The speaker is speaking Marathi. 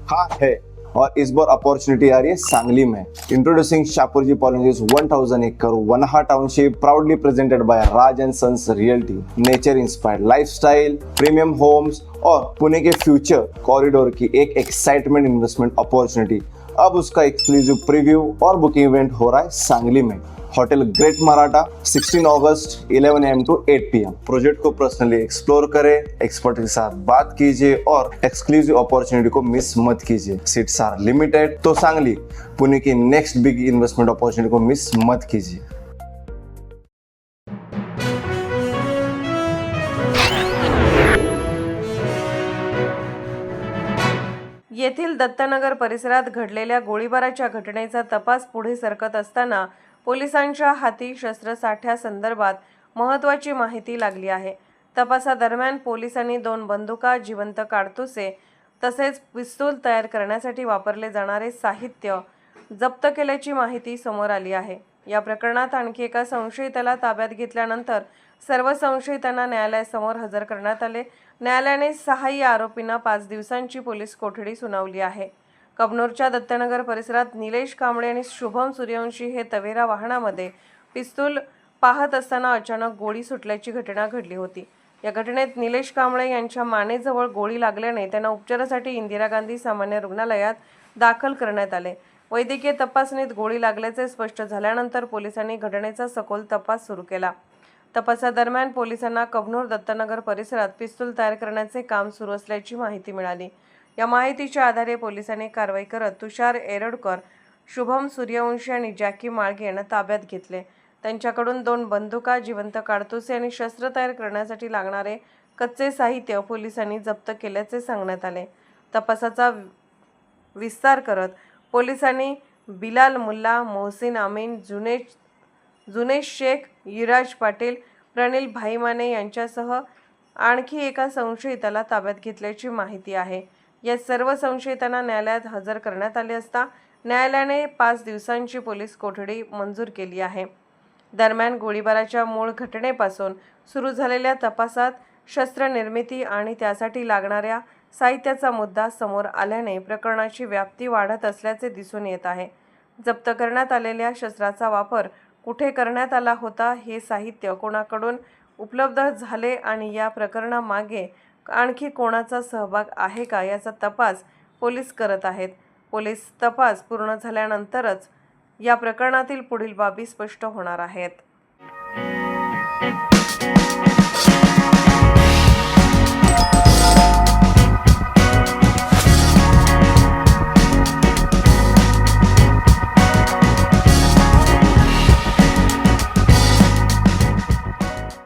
हाँ है, और इस बार अपॉर्चुनिटी आ रही है सांगली में। इंट्रोड्यूसिंग शाहपुर जी कॉलोनीज 1000 एकड़ वनहा township, proudly presented by Raj and sons realty. Nature inspired lifestyle, premium homes और पुणे के फ्यूचर कॉरिडोर की एक एक्साइटमेंट इन्वेस्टमेंट अपॉर्चुनिटी। अब उसका एक्सक्लूसिव प्रीव्यू और बुकिंग इवेंट हो रहा है सांगली में, hotel great Maratha, 16 August 11 AM to 8 PM। Project को पर्सनली एक्सप्लोर करें, एक्सपर्ट के साथ बात कीजिए और एक्सक्लूसिव अपॉर्चुनिटी को मिस मत कीजिए। सीट्स आर लिमिटेड, तो सांगली पुणे की नेक्स्ट बिग इन्वेस्टमेंट अपॉर्चुनिटी को मिस मत कीजिए। येथील दत्तनगर परिसरात घडलेल्या गोळीबाराच्या घटनेचा तपास पुढे सरकत असताना पोलिसांच्या हाती शस्त्रसाठ्यासंदर्भात महत्त्वाची माहिती लागली आहे। तपासादरम्यान पोलिसांनी 2 बंदुका, जिवंत काडतुसे तसेच पिस्तूल तयार करण्यासाठी वापरले जाणारे साहित्य जप्त केल्याची माहिती समोर आली आहे। या प्रकरणात आणखी एका संशयिताला ताब्यात घेतल्यानंतर सर्व संशयितांना न्यायालयासमोर हजर करण्यात आले। न्यायालयाने 6 आरोपींना 5 दिवसांची पोलीस कोठडी सुनावली आहे। कबनूरच्या दत्तनगर परिसरात निलेश कांबळे आणि शुभम सूर्यवंशी हे तवेरा वाहनामध्ये पिस्तूल पाहत असताना अचानक गोळी सुटल्याची घटना घडली होती। या घटनेत निलेश कांबळे यांच्या मानेजवळ गोळी लागल्याने त्यांना उपचारासाठी इंदिरा गांधी सामान्य रुग्णालयात दाखल करण्यात आले। वैद्यकीय तपासणीत गोळी लागल्याचे स्पष्ट झाल्यानंतर पोलिसांनी घटनेचा सखोल तपास सुरू केला। तपासादरम्यान पोलिसांना कबनूर दत्तनगर परिसरात पिस्तूल तयार करण्याचे काम सुरू असल्याची माहिती मिळाली। या माहितीच्या आधारे पोलिसांनी कारवाई करत तुषार एरडकर, शुभम सूर्यवंशी आणि जॅकी माळगे यांना ताब्यात घेतले। त्यांच्याकडून 2 बंदुका, जिवंत काडतुसे आणि शस्त्र तयार करण्यासाठी लागणारे कच्चे साहित्य पोलिसांनी जप्त केल्याचे सांगण्यात आले। तपासाचा विस्तार करत पोलिसांनी बिलाल मुल्ला, मोहसिन अमीन, जुनेश शेख, युवराज पाटील, प्रणिल भाईमाने यांच्यासह आणखी एका संशयिताला ताब्यात घेतल्याची माहिती आहे। या सर्व संशयितांना न्यायालयात हजर करण्यात आले असता न्यायालयाने 5 दिवसांची पोलीस कोठडी मंजूर केली आहे। दरम्यान गोळीबाराच्या मूळ घटनेपासून सुरू झालेल्या तपासात शस्त्र निर्मिती आणि त्यासाठी लागणाऱ्या साहित्याचा मुद्दा समोर आल्याने प्रकरणाची व्याप्ती वाढत असल्याचे दिसून येत आहे। जप्त करण्यात आलेल्या शस्त्राचा वापर कुठे करण्यात आला होता, हे साहित्य कोणाकडून उपलब्ध झाले आणि या प्रकरणामागे आणखी कोणाचा सहभाग आहे का याचा तपास पोलीस करत आहेत। पोलीस तपास पूर्ण झाल्यानंतरच या प्रकरणातील पुढील बाबी स्पष्ट होणार आहेत।